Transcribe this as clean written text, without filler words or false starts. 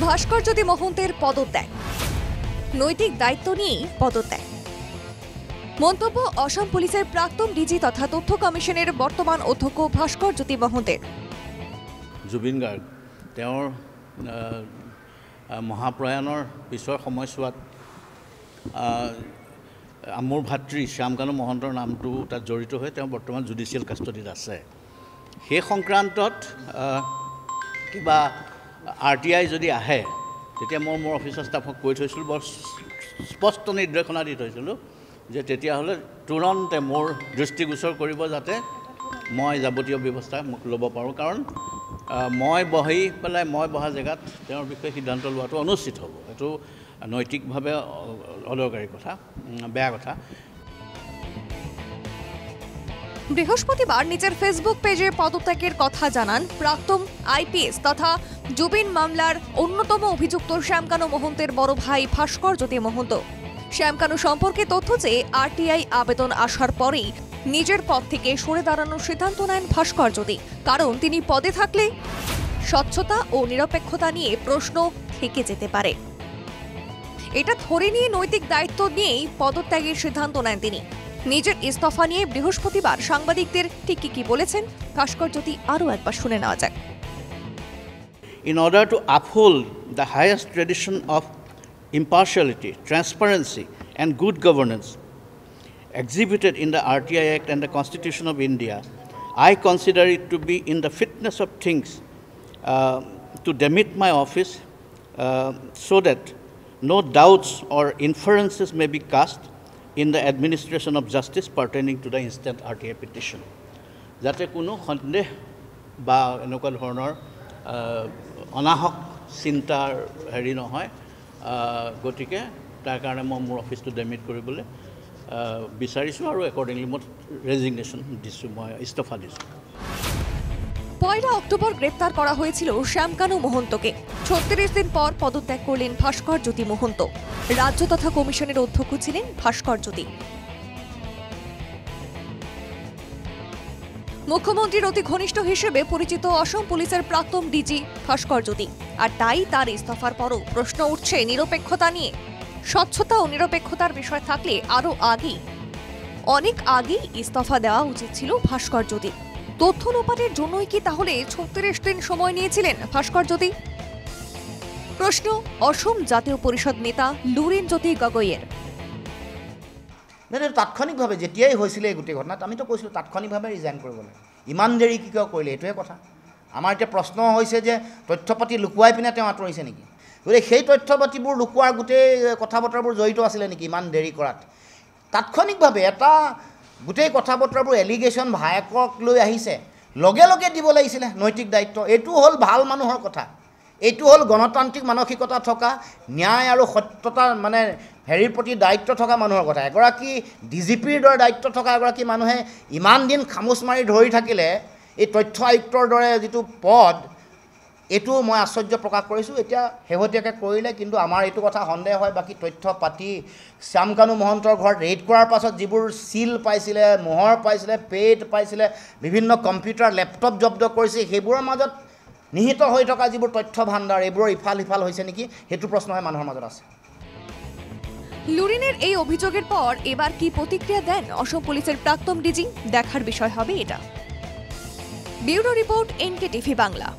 ভাস্করজ্যোতি মহন্তের পদত্যাগ, নৈতিক দায়িত্ব নিয়েই পদত্যাগ। মন্তব্য অসম পুলিশের প্রাক্তন ডিজি তথা তথ্য কমিশনের বর্তমান অধ্যক্ষ ভাস্করজ্যোতি মহন্তের। জুবিন গাৰ্গ তেওঁৰ মহাপ্ৰয়াণৰ পিছৰ সময়ছোৱাত মোৰ ভাতৃ শ্যামকানু মহন্তৰ নামটো তাত জড়িত হৈ তেওঁ বৰ্তমান জুডিচিয়েল কাষ্টডিত আছে। সেই সংক্ৰান্তত কিবা RTI যদি আহে তেতিয়া মই মোৰ অফিচৰ ষ্টাফক কৈ থৈছিলোঁ, বৰ স্পষ্ট নিৰ্দেশনা দি থৈছিলোঁ যে তেতিয়াহ'লে তুৰন্তে মোৰ দৃষ্টিগোচৰ কৰিব যাতে মই যাৱতীয় ব্যৱস্থা ল'ব পাৰোঁ। কাৰণ মই বহা জেগাত তেওঁৰ বিষয়ে সিদ্ধান্ত লোৱাটো অনুচিত হ'ব। এইটো নৈতিকভাৱে অদৰকাৰী কথা, বেয়া কথা। বৃহস্পতিবার নিজের ফেসবুক পেজে পদত্যাগের কথা জানান প্রাক্তন IPS তথা জুবিন মামলার অন্যতম অভিযুক্ত শ্যামকানু মহন্তের বড় ভাই ভাস্করজ্যোতি মহন্ত। শ্যামকানু সম্পর্কে তথ্য চেয়ে RTI আবেদন আসার পরেই নিজের পদ থেকে সরে দাঁড়ানোর সিদ্ধান্ত নেন ভাস্করজ্যোতি। কারণ তিনি পদে থাকলে স্বচ্ছতা ও নিরপেক্ষতা নিয়ে প্রশ্ন থেকে যেতে পারে। এটা ধরে নিয়ে নৈতিক দায়িত্ব নিয়েই পদত্যাগের সিদ্ধান্ত নেন তিনি। নিজের ইস্তফা নিয়ে বৃহস্পতিবার সাংবাদিকদের ঠিক কি বলেছেন ভাস্করজ্যোতি আরও একবার শুনে নেওয়া যাক। In order to uphold the highest tradition of impartiality, transparency and good governance exhibited in the RTI Act and the Constitution of India, I consider it to be in the fitness of things to demit my office so that no doubts or inferences may be cast in the administration of justice pertaining to the instant RTI petition. যাতে কোনো সন্দেহ বা এনেকুৱা ধৰণৰ অনাহক চিন্তাৰ হেৰি নহয়, গতিকে তাৰ কাৰণে মই মোৰ অফিচটো ডেমিট কৰিবলৈ বিচাৰিছোঁ আৰু একৰ্ডিংলি মই ৰেজিগনেশ্যন দিছোঁ, মই ইস্তফা দিছোঁ। 1 অক্টোবর গ্রেপ্তার করা হয়েছিল শ্যামকানু মহন্তকে। 36 দিন পর পদত্যাগ করলেন ভাস্করজ্যোতি মহন্ত। রাজ্য তথা কমিশনের অধ্যক্ষ ছিলেন ভাস্করজ্যোতি। মুখ্যমন্ত্রীর অতি ঘনিষ্ঠ হিসেবে পরিচিত অসম পুলিশের প্রাক্তন ডিজি ভাস্করজ্যোতি। আর তাই তার ইস্তফার পরও প্রশ্ন উঠছে নিরপেক্ষতা নিয়ে। স্বচ্ছতা ও নিরপেক্ষতার বিষয় থাকলে আরও অনেক আগেই ইস্তফা দেওয়া উচিত ছিল ভাস্করজ্যোতির। তথ্য লোপাটের জন্যই কি তাহলে 36 দিন সময় নিয়েছিলেন ভাস্করজ্যোতি? প্রশ্ন অসম জাতীয় পরিষদ নেতা লুরিনজ্যোতি গগৈয়ের। তাৎক্ষণিকভাৱে যেতিয়াই হৈছিলে এই গোটেই ঘটনাত আমিতো কৈছিলোঁ তাৎক্ষণিকভাৱে ৰিজাইন কৰিবলৈ। ইমান দেৰি কি কিয় কৰিলে এইটোৱে কথা। আমাৰ এতিয়া প্ৰশ্ন হৈছে যে তথ্য পাতি লুকুৱাই পিনে তেওঁ আঁতৰিছে নেকি? গতিকে সেই তথ্য পাতিবোৰ লুকুৱাৰ গোটেই কথা বতৰাবোৰ জড়িত আছিলে নেকি ইমান দেৰি কৰাত? তাৎক্ষণিকভাৱে এটা গোটেই কথা বতৰাবোৰ এলিগেশ্যন ভায়েকক লৈ আহিছে, লগে লগে দিব লাগিছিলে নৈতিক দায়িত্ব। এইটো হ'ল ভাল মানুহৰ কথা, এইটো হ'ল গণতান্ত্ৰিক মানসিকতা থকা, ন্যায় আৰু সত্যতা মানে হেৰিৰ প্ৰতি দায়িত্ব থকা মানুহৰ কথা। এগৰাকী DGPৰ দৰে দায়িত্ব থকা এগৰাকী মানুহে ইমান দিন খামোচ মাৰি ধৰি থাকিলে এই তথ্য আয়ুক্তৰ দৰে যিটো পদ, এইটো মই আশ্চৰ্য প্ৰকাশ কৰিছোঁ। এতিয়া শেহতীয়াকৈ কৰিলে, কিন্তু আমাৰ এইটো কথা সন্দেহ হয় বাকী তথ্য পাতি শ্যামকানু মহন্তৰ ঘৰত ৰেইড কৰাৰ পাছত যিবোৰ চিল পাইছিলে, মোহৰ পাইছিলে, পেড পাইছিলে, বিভিন্ন কম্পিউটাৰ লেপটপ জব্দ কৰিছে, সেইবোৰৰ মাজত নিহিত হৈ থকা যিবোৰ তথ্য ভাণ্ডাৰ এইবোৰৰ ইফাল সিফাল হৈছে নেকি, সেইটো প্ৰশ্নহে মানুহৰ মাজত আছে। লুরিনের এই অভিযোগের পর এবার কি প্রতিক্রিয়া দেন অসম পুলিশের প্রাক্তন ডিজি, দেখার বিষয় হবে এটা। Bureau report NKTV Bangla.